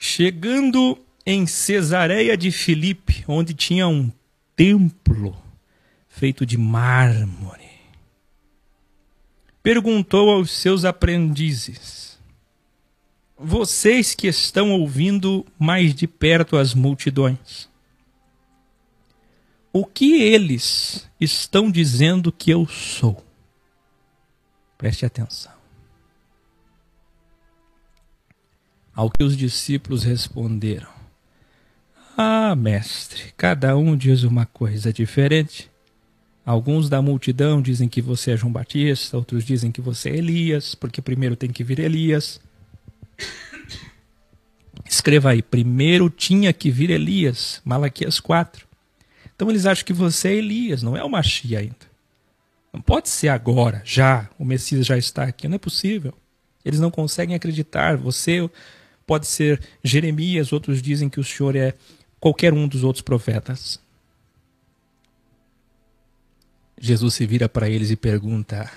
Chegando em Cesareia de Filipe, onde tinha um templo feito de mármore, perguntou aos seus aprendizes: vocês que estão ouvindo mais de perto as multidões, o que eles estão dizendo que eu sou? Preste atenção. Ao que os discípulos responderam: ah, mestre, cada um diz uma coisa diferente. Alguns da multidão dizem que você é João Batista, outros dizem que você é Elias, porque primeiro tem que vir Elias. Escreva aí, primeiro tinha que vir Elias, Malaquias 4. Então eles acham que você é Elias, não é o Machia ainda. Não pode ser agora, já, o Messias já está aqui, não é possível. Eles não conseguem acreditar, você pode ser Jeremias, outros dizem que o senhor é qualquer um dos outros profetas. Jesus se vira para eles e pergunta: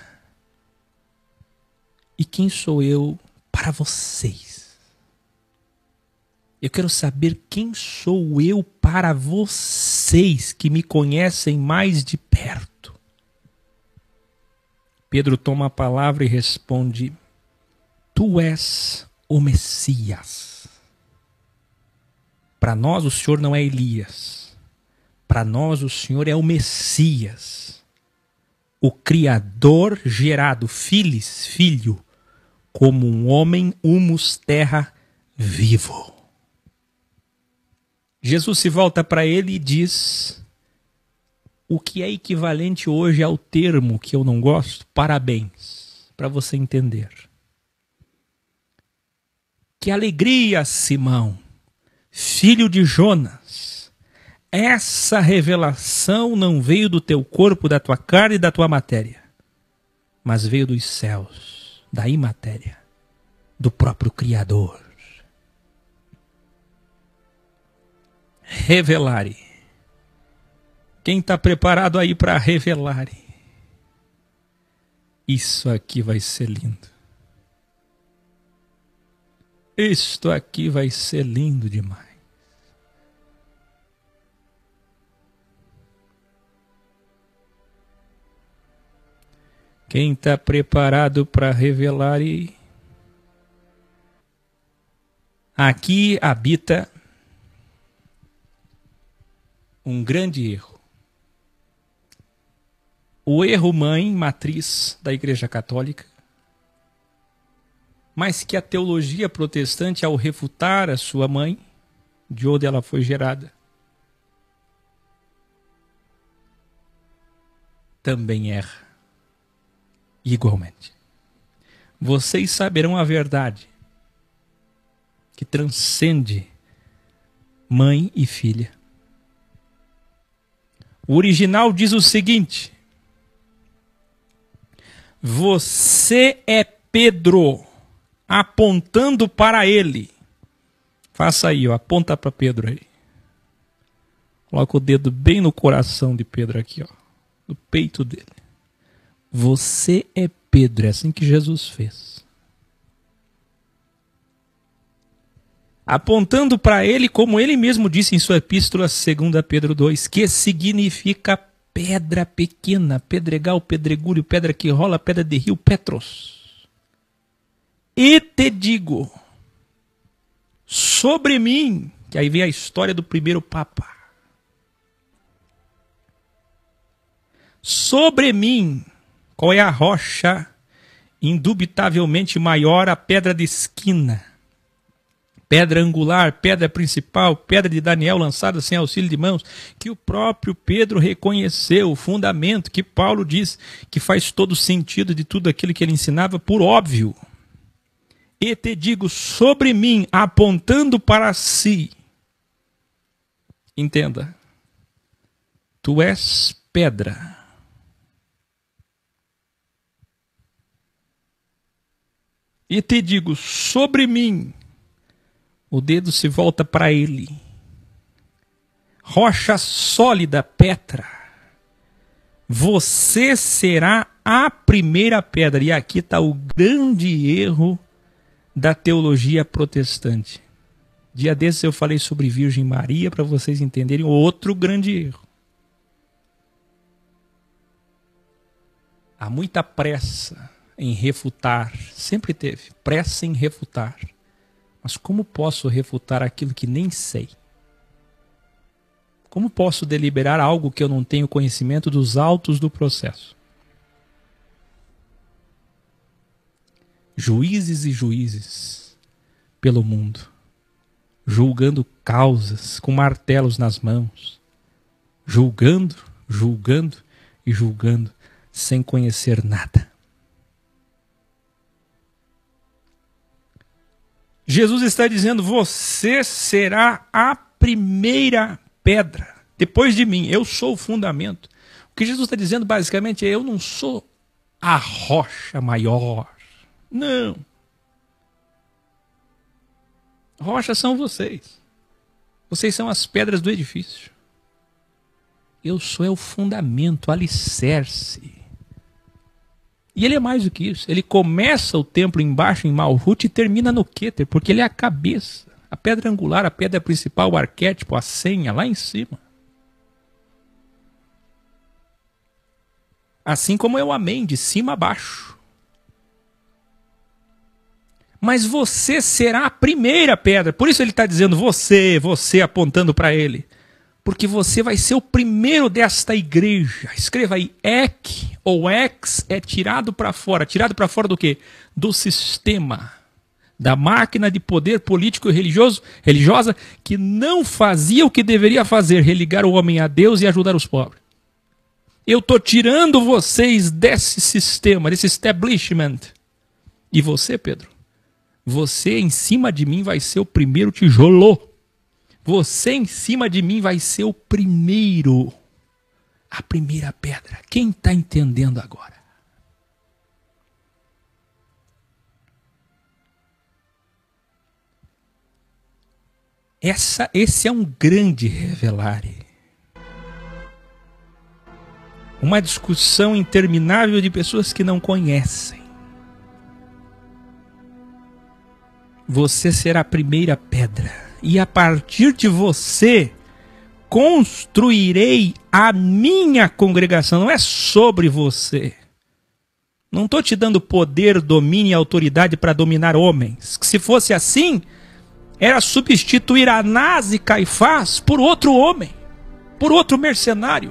e quem sou eu para vocês? Eu quero saber quem sou eu para vocês que me conhecem mais de perto. Pedro toma a palavra e responde: tu és o Messias. Para nós o Senhor não é Elias. Para nós o Senhor é o Messias. O Criador gerado, filho, como um homem, humus, terra, vivo. Jesus se volta para ele e diz o que é equivalente hoje ao termo que eu não gosto, parabéns, para você entender. Que alegria, Simão, filho de Jonas. Essa revelação não veio do teu corpo, da tua carne e da tua matéria, mas veio dos céus, da imatéria, do próprio Criador. Revelare. Quem está preparado aí para revelare? Isso aqui vai ser lindo. Isto aqui vai ser lindo demais. Quem está preparado para revelar? Aqui habita um grande erro. O erro mãe, matriz da Igreja Católica, mas que a teologia protestante, ao refutar a sua mãe, de onde ela foi gerada, também erra igualmente. Vocês saberão a verdade que transcende mãe e filha. O original diz o seguinte: você é Pedro, apontando para ele. Faça aí, ó, aponta para Pedro aí. Coloca o dedo bem no coração de Pedro aqui, ó, no peito dele. Você é Pedro, é assim que Jesus fez. Apontando para ele, como ele mesmo disse em sua epístola, 2 Pedro 2, que significa pedra pequena, pedregal, pedregulho, pedra que rola, pedra de rio, Petros. E te digo, sobre mim, que aí vem a história do primeiro Papa. Sobre mim, qual é a rocha indubitavelmente maior, a pedra de esquina, pedra angular, pedra principal, pedra de Daniel lançada sem auxílio de mãos, que o próprio Pedro reconheceu, o fundamento que Paulo diz que faz todo sentido de tudo aquilo que ele ensinava, por óbvio. E te digo, sobre mim, apontando para si. Entenda. Tu és pedra. E te digo, sobre mim, o dedo se volta para ele. Rocha sólida, Petra. Você será a primeira pedra. E aqui está o grande erro da teologia protestante. Dia desses eu falei sobre Virgem Maria para vocês entenderem outro grande erro. Há muita pressa em refutar, sempre teve, pressa em refutar. Mas como posso refutar aquilo que nem sei? Como posso deliberar algo que eu não tenho conhecimento dos autos do processo? Juízes e juízes pelo mundo, julgando causas com martelos nas mãos, julgando, julgando e julgando, sem conhecer nada. Jesus está dizendo, você será a primeira pedra. Depois de mim, eu sou o fundamento. O que Jesus está dizendo basicamente é, eu não sou a rocha maior. Não. Rochas são vocês. Vocês são as pedras do edifício. Eu sou o fundamento, o alicerce. E ele é mais do que isso. Ele começa o templo embaixo em Malhut e termina no Kéter, porque ele é a cabeça. A pedra angular, a pedra principal, o arquétipo, a senha, lá em cima. Assim como é o amém, de cima a baixo. Mas você será a primeira pedra. Por isso ele está dizendo você apontando para ele. Porque você vai ser o primeiro desta igreja. Escreva aí, ek ou ex é tirado para fora. Tirado para fora do quê? Do sistema. Da máquina de poder político e religiosa que não fazia o que deveria fazer, religar o homem a Deus e ajudar os pobres. Eu estou tirando vocês desse sistema, desse establishment. E você, Pedro, você em cima de mim vai ser o primeiro tijolo. Você em cima de mim vai ser o primeiro, a primeira pedra. Quem está entendendo agora? Esse é um grande revelare. Uma discussão interminável de pessoas que não conhecem. Você será a primeira pedra. E a partir de você, construirei a minha congregação. Não é sobre você. Não estou te dando poder, domínio e autoridade para dominar homens. Que se fosse assim, era substituir Anás e Caifás por outro homem, por outro mercenário.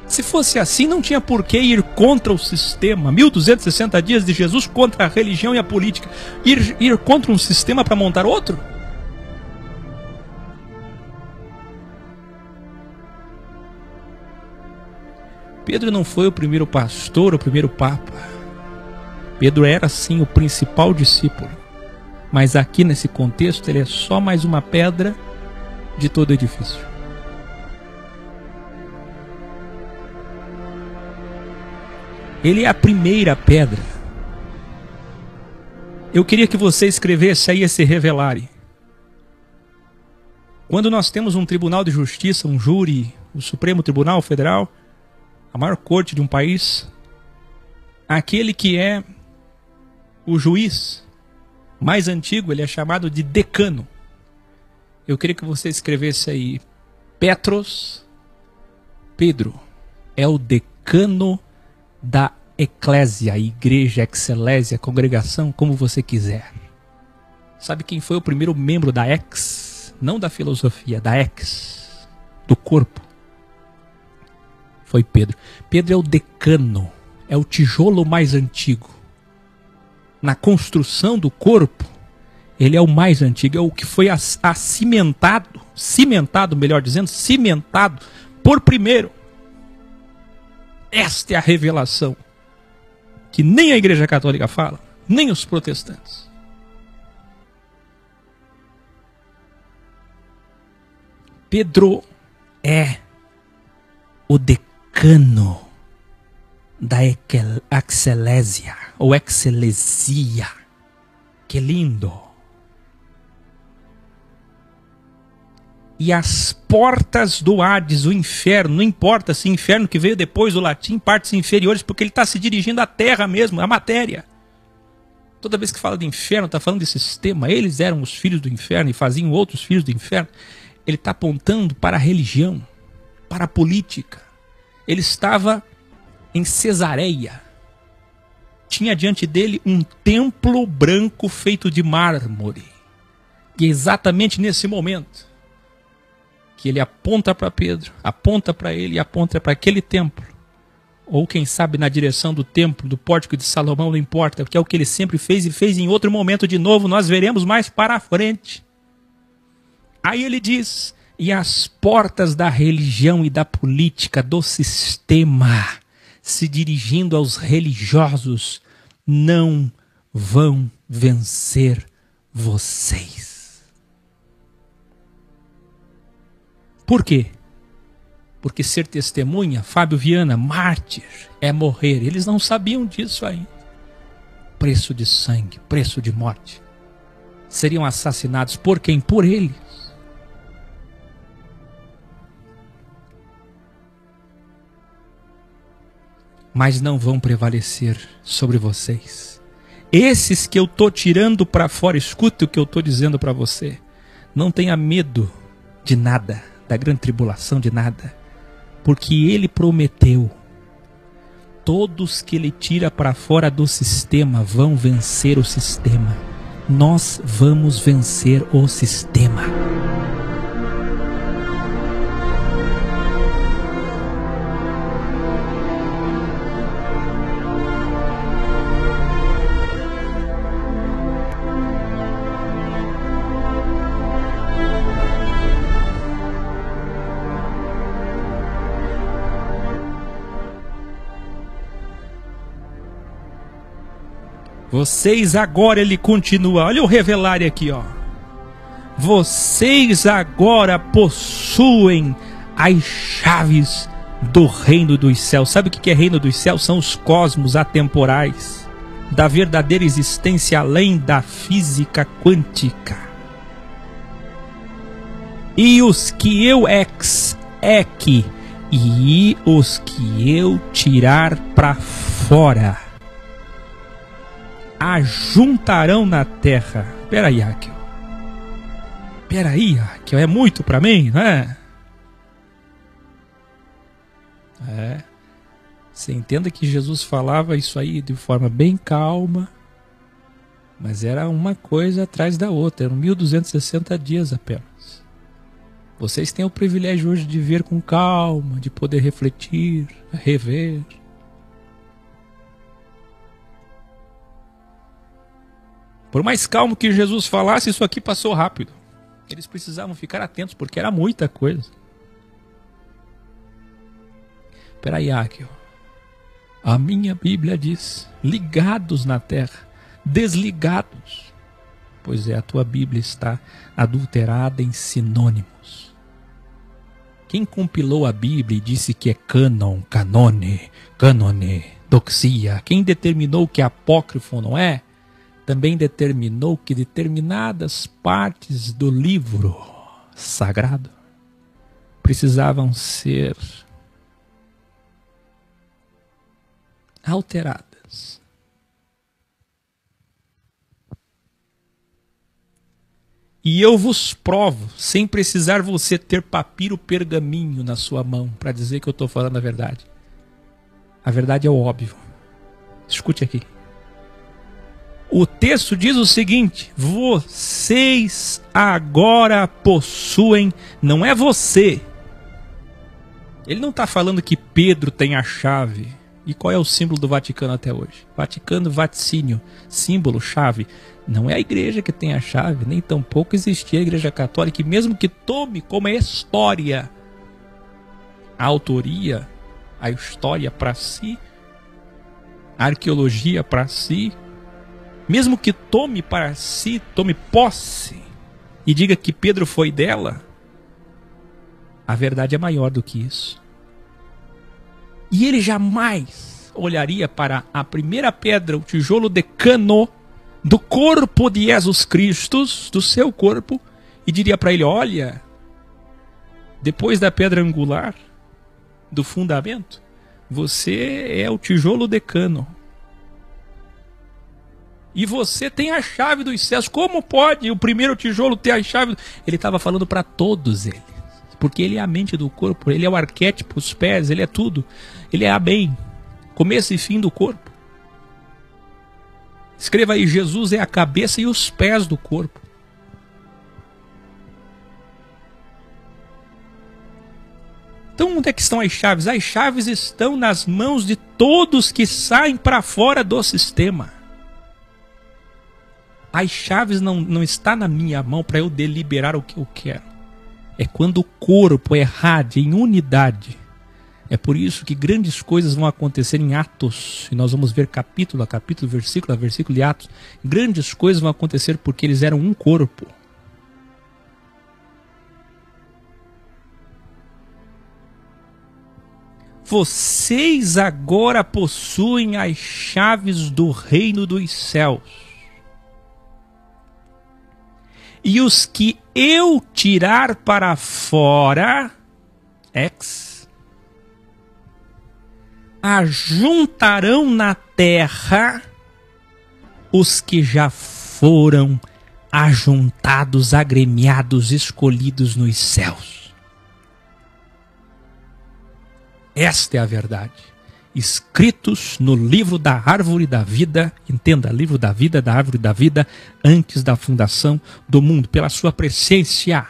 Se fosse assim, não tinha por que ir contra o sistema. 1260 dias de Jesus contra a religião e a política. Ir contra um sistema para montar outro? Pedro não foi o primeiro pastor, o primeiro papa. Pedro era sim o principal discípulo. Mas aqui nesse contexto ele é só mais uma pedra de todo o edifício. Ele é a primeira pedra. Eu queria que você escrevesse aí esse revelare. Quando nós temos um tribunal de justiça, um júri, o Supremo Tribunal Federal, a maior corte de um país, aquele que é o juiz mais antigo, ele é chamado de decano. Eu queria que você escrevesse aí, Pedro, é o decano da eclésia, igreja, excelésia, congregação, como você quiser. Sabe quem foi o primeiro membro da ex? Não da filosofia, da ex, do corpo. Foi Pedro. Pedro é o decano, é o tijolo mais antigo. Na construção do corpo, ele é o mais antigo, é o que foi cimentado por primeiro. Esta é a revelação que nem a Igreja Católica fala, nem os protestantes. Pedro é o decano da excelésia, ou excelesia. Que lindo! E as portas do Hades, o inferno, não importa se inferno que veio depois do latim, partes inferiores, porque ele está se dirigindo à terra mesmo, à matéria. Toda vez que fala de inferno, está falando de sistema. Eles eram os filhos do inferno e faziam outros filhos do inferno. Ele está apontando para a religião, para a política. Ele estava em Cesareia. Tinha diante dele um templo branco feito de mármore. E é exatamente nesse momento que ele aponta para Pedro, aponta para ele e aponta para aquele templo. Ou quem sabe na direção do templo, do pórtico de Salomão, não importa, porque é o que ele sempre fez e fez em outro momento de novo, nós veremos mais para frente. Aí ele diz, e as portas da religião e da política, do sistema, se dirigindo aos religiosos, não vão vencer vocês. Por quê? Porque ser testemunha, Fábio Viana, mártir, é morrer. Eles não sabiam disso ainda. Preço de sangue, preço de morte. Seriam assassinados por quem? Por eles. Mas não vão prevalecer sobre vocês. Esses que eu estou tirando para fora, escute o que eu estou dizendo para você. Não tenha medo de nada, da grande tribulação, de nada. Porque ele prometeu, todos que ele tira para fora do sistema vão vencer o sistema. Nós vamos vencer o sistema. Vocês agora, ele continua, olha o revelar aqui, ó. Vocês agora possuem as chaves do reino dos céus. Sabe o que é reino dos céus? São os cosmos atemporais, da verdadeira existência além da física quântica. E os que eu e os que eu tirar para fora ajuntarão na terra. Peraí, Raquel. Peraí, Raquel. É muito para mim, não é? Você entenda que Jesus falava isso aí de forma bem calma, mas era uma coisa atrás da outra. Eram 1260 dias apenas. Vocês têm o privilégio hoje de ver com calma, de poder refletir, rever. Por mais calmo que Jesus falasse, isso aqui passou rápido. Eles precisavam ficar atentos, porque era muita coisa. Peraí, Áquio. A minha Bíblia diz, ligados na terra, desligados. Pois é, a tua Bíblia está adulterada em sinônimos. Quem compilou a Bíblia e disse que é canone, doxia, quem determinou que é apócrifo não é, também determinou que determinadas partes do livro sagrado precisavam ser alteradas. E eu vos provo, sem precisar você ter papiro pergaminho na sua mão para dizer que eu estou falando a verdade. A verdade é o óbvio. Escute aqui. O texto diz o seguinte: vocês agora possuem, não é você. Ele não está falando que Pedro tem a chave. E qual é o símbolo do Vaticano até hoje? Vaticano, vaticínio, símbolo, chave. Não é a igreja que tem a chave, nem tampouco existia a igreja católica. E mesmo que tome como história a autoria, a história para si, a arqueologia para si, mesmo que tome para si, tome posse e diga que Pedro foi dela, a verdade é maior do que isso. E ele jamais olharia para a primeira pedra, o tijolo decano do corpo de Jesus Cristo, do seu corpo, e diria para ele: olha, depois da pedra angular, do fundamento, você é o tijolo decano. E você tem a chave dos céus. Como pode o primeiro tijolo ter a chave? Ele estava falando para todos eles. Porque ele é a mente do corpo, ele é o arquétipo, os pés, ele é tudo. Ele é a bem, começo e fim do corpo. Escreva aí, Jesus é a cabeça e os pés do corpo. Então onde é que estão as chaves? As chaves estão nas mãos de todos que saem para fora do sistema. As chaves não estão na minha mão para eu deliberar o que eu quero. É quando o corpo é errado, em unidade. É por isso que grandes coisas vão acontecer em Atos. E nós vamos ver capítulo a capítulo, versículo a versículo de Atos. Grandes coisas vão acontecer porque eles eram um corpo. Vocês agora possuem as chaves do reino dos céus. E os que eu tirar para fora, ajuntarão na terra os que já foram ajuntados, agremiados, escolhidos nos céus. Esta é a verdade. Escritos no livro da árvore da vida, entenda, livro da vida, da árvore da vida, antes da fundação do mundo, pela sua presciência,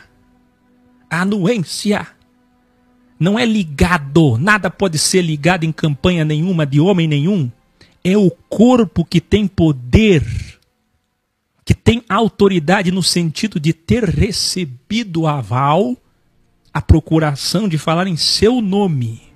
anuência. Não é ligado, nada pode ser ligado em campanha nenhuma de homem nenhum. É o corpo que tem poder, que tem autoridade no sentido de ter recebido o aval, a procuração de falar em seu nome.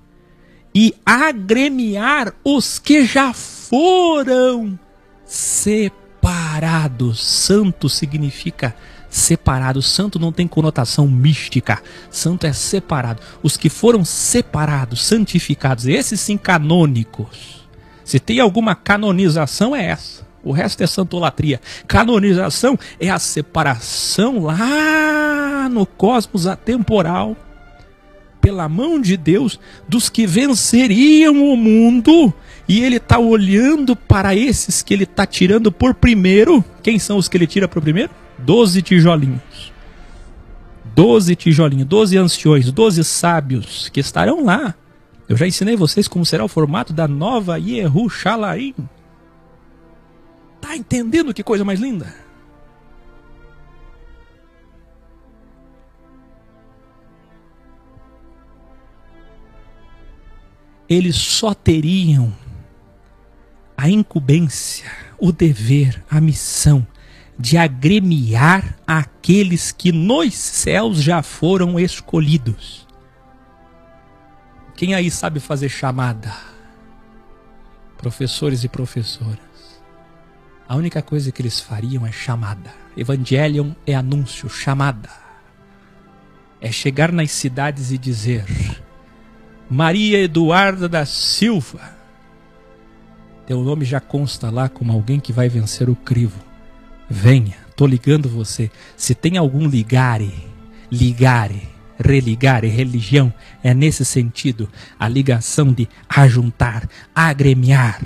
E agremiar os que já foram separados. Santo significa separado. Santo não tem conotação mística. Santo é separado. Os que foram separados, santificados, esses sim canônicos. Se tem alguma canonização é essa. O resto é santolatria. Canonização é a separação lá no cosmos atemporal, pela mão de Deus, dos que venceriam o mundo. E ele está olhando para esses que ele está tirando por primeiro. Quem são os que ele tira por primeiro? 12 tijolinhos. 12 tijolinhos, 12 anciões, 12 sábios que estarão lá. Eu já ensinei vocês como será o formato da nova Jerusalém. Tá entendendo que coisa mais linda? Eles só teriam a incumbência, o dever, a missão de agremiar aqueles que nos céus já foram escolhidos. Quem aí sabe fazer chamada? Professores e professoras. A única coisa que eles fariam é chamada. Evangelion é anúncio, chamada. É chegar nas cidades e dizer: Maria Eduarda da Silva, teu nome já consta lá como alguém que vai vencer o crivo. Venha, tô ligando você. Se tem algum ligare, religare, religião, é nesse sentido, a ligação de ajuntar, agremiar.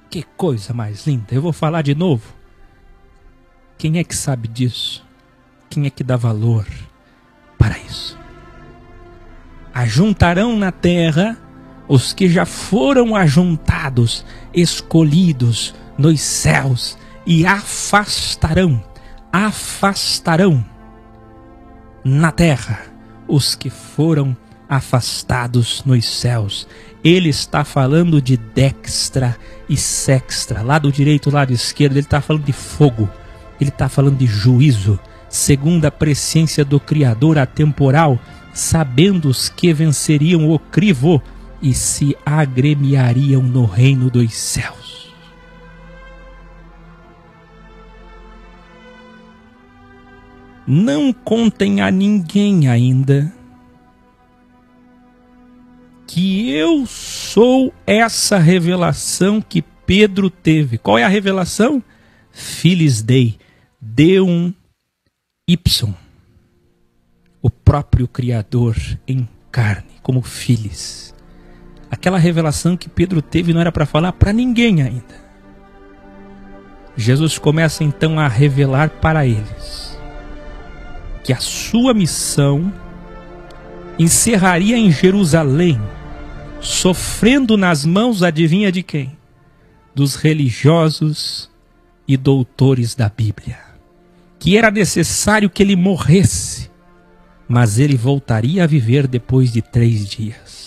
Que coisa mais linda. Eu vou falar de novo. Quem é que sabe disso? Quem é que dá valor para isso? Ajuntarão na terra os que já foram ajuntados, escolhidos nos céus, e afastarão na terra os que foram afastados nos céus. Ele está falando de dextra e sextra, lado direito, lado esquerdo. Ele está falando de fogo, ele está falando de juízo, segundo a presciência do Criador atemporal, sabendo os que venceriam o crivo e se agremiariam no reino dos céus. Não contem a ninguém ainda que eu sou essa revelação que Pedro teve. Qual é a revelação? Filis Dei, Deum Ipsum. O próprio Criador em carne, como Filis. Aquela revelação que Pedro teve não era para falar para ninguém ainda. Jesus começa então a revelar para eles que a sua missão encerraria em Jerusalém, sofrendo nas mãos, adivinha de quem? Dos religiosos e doutores da Bíblia. Que era necessário que ele morresse, mas ele voltaria a viver depois de 3 dias.